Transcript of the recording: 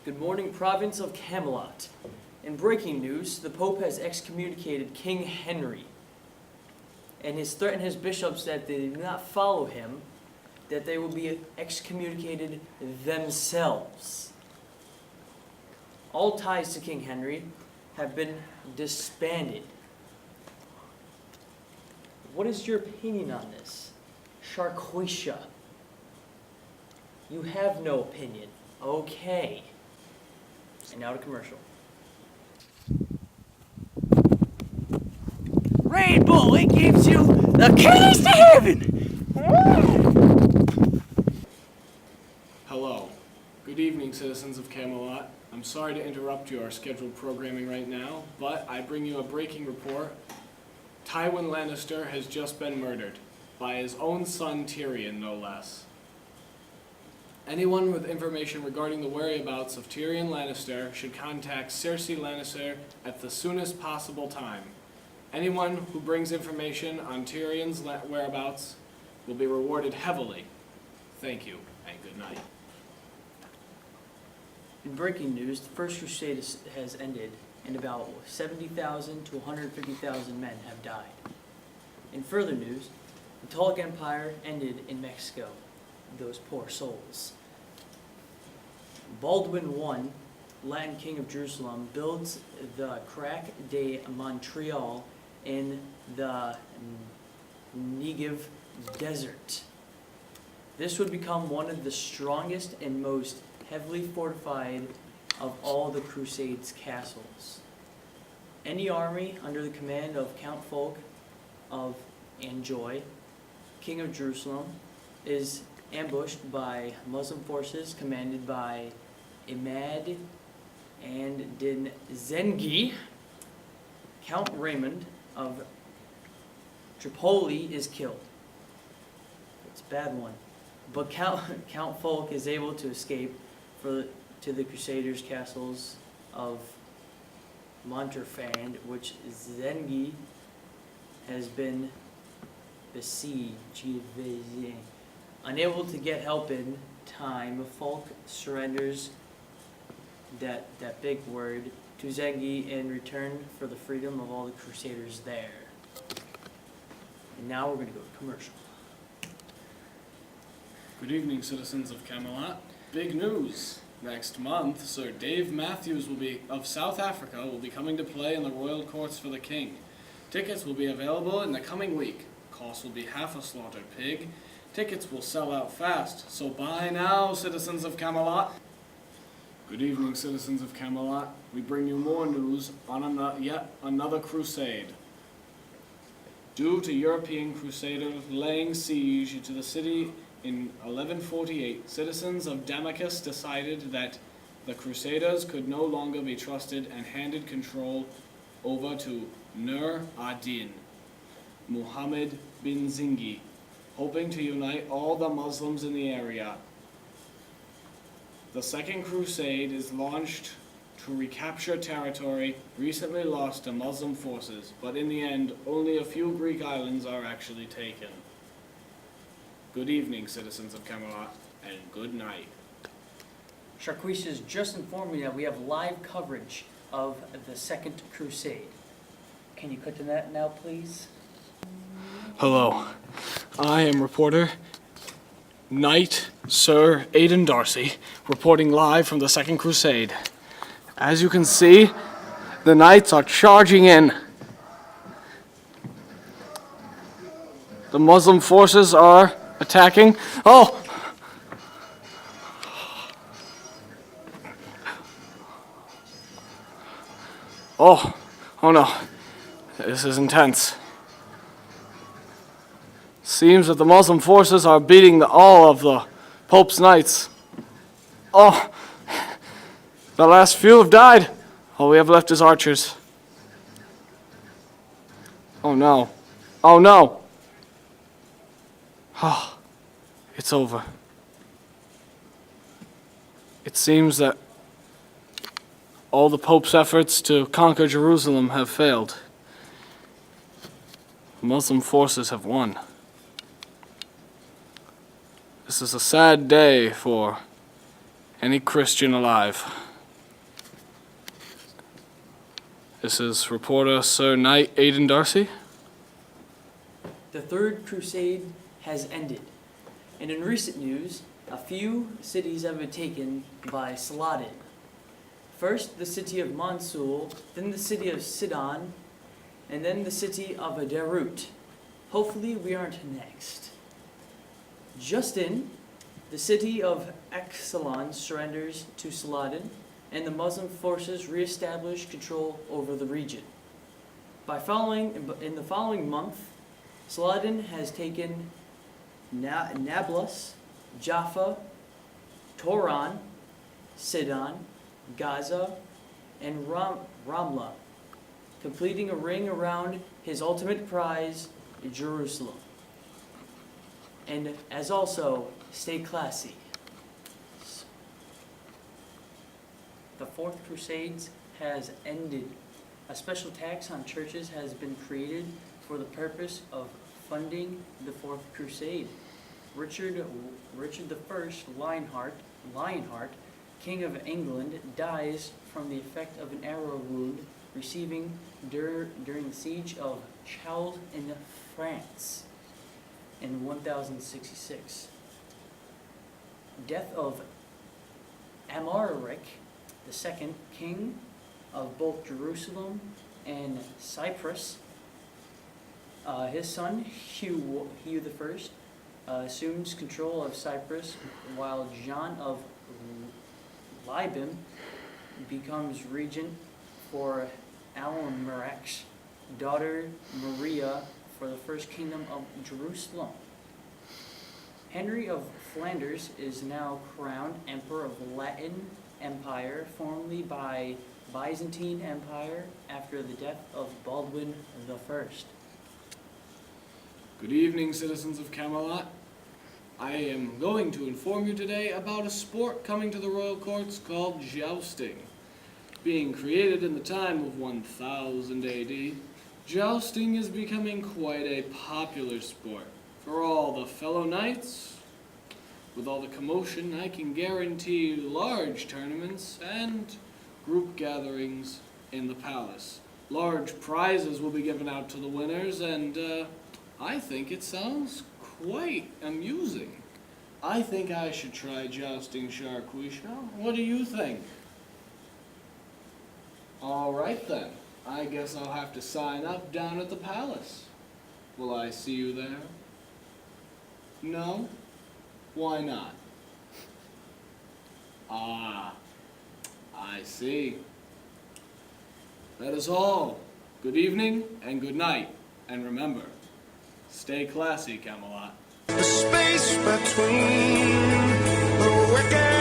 Good morning, province of Camelot. In breaking news, the Pope has excommunicated King Henry and has threatened his bishops that they do not follow him, that they will be excommunicated themselves. All ties to King Henry have been disbanded. What is your opinion on this? Sharquisha. You have no opinion. Okay. And now to commercial. Red Bull, it gives you the keys to heaven! Hello. Good evening, citizens of Camelot. I'm sorry to interrupt your scheduled programming right now, but I bring you a breaking report. Tywin Lannister has just been murdered, by his own son Tyrion, no less. Anyone with information regarding the whereabouts of Tyrion Lannister should contact Cersei Lannister at the soonest possible time. Anyone who brings information on Tyrion's whereabouts will be rewarded heavily. Thank you, and good night. In breaking news, the First Crusade has ended, and about 70,000 to 150,000 men have died. In further news, the Toltec Empire ended in Mexico. Those poor souls. Baldwin I, Latin King of Jerusalem, builds the Crac de Montreal in the Negev Desert. This would become one of the strongest and most heavily fortified of all the Crusades' castles. Any army under the command of Count Fulk of Anjou, King of Jerusalem, is ambushed by Muslim forces commanded by Imad and Din Zengi. Count Raymond of Tripoli is killed. It's a bad one. But Count Fulk is able to escape to the Crusaders' castles of Monterfand, which Zengi has been besieged. Unable to get help in time, Fulk surrenders that big word to Zengi in return for the freedom of all the Crusaders there. And now we're going to go to commercial. Good evening, citizens of Camelot. Big news! Next month, Sir Dave Matthews of South Africa will be coming to play in the royal courts for the king. Tickets will be available in the coming week. Cost will be half a slaughtered pig. Tickets will sell out fast, so buy now, citizens of Camelot. Good evening, citizens of Camelot. We bring you more news on yet another crusade. Due to European crusaders laying siege to the city in 1148, citizens of Damascus decided that the Crusaders could no longer be trusted and handed control over to Nur ad-Din, Muhammad bin Zingi, hoping to unite all the Muslims in the area. The Second Crusade is launched to recapture territory recently lost to Muslim forces, but in the end, only a few Greek islands are actually taken. Good evening, citizens of Camelot, and good night. Sharquisha has just informed me that we have live coverage of the Second Crusade. Can you cut to that now, please? Hello, I am reporter Knight Sir Aidan Darcy, reporting live from the Second Crusade. As you can see, the knights are charging in. The Muslim forces are attacking. Oh! Oh no. This is intense. Seems that the Muslim forces are beating all of the Pope's knights. Oh! The last few have died. All we have left is archers. Oh no. Oh no. Oh, it's over. It seems that all the Pope's efforts to conquer Jerusalem have failed. Muslim forces have won. This is a sad day for any Christian alive. This is reporter Sir Knight Aidan Darcy. The Third Crusade has ended, and in recent news, a few cities have been taken by Saladin. First, the city of Mosul, then the city of Sidon, and then the city of Derut. Hopefully we aren't next. Justin, the city of Exelon, surrenders to Saladin, and the Muslim forces reestablish control over the region. In the following month, Saladin has taken Nablus, Jaffa, Toran, Sidon, Gaza, and Ramla, completing a ring around his ultimate prize, Jerusalem. And as also, stay classy. The Fourth Crusade has ended. A special tax on churches has been created for the purpose of funding the Fourth Crusade. Richard I Lionheart, King of England, dies from the effect of an arrow wound receiving during the siege of Chelles in France in 1066. Death of Amalric II, king of both Jerusalem and Cyprus. His son, Hugh I, assumes control of Cyprus, while John of Libyan becomes regent for Almarec's daughter Maria for the first kingdom of Jerusalem. Henry of Flanders is now crowned Emperor of Latin Empire, formerly by Byzantine Empire, after the death of Baldwin I. Good evening, citizens of Camelot. I am going to inform you today about a sport coming to the royal courts called jousting. Being created in the time of 1000 AD, jousting is becoming quite a popular sport for all the fellow knights. With all the commotion, I can guarantee large tournaments and group gatherings in the palace. Large prizes will be given out to the winners, and I think it sounds quite amusing. I think I should try jousting, Sharquisha. What do you think? All right then. I guess I'll have to sign up down at the palace. Will I see you there? No? Why not? Ah, I see. That is all. Good evening and good night. And remember, stay classy, Camelot. The space between the wicked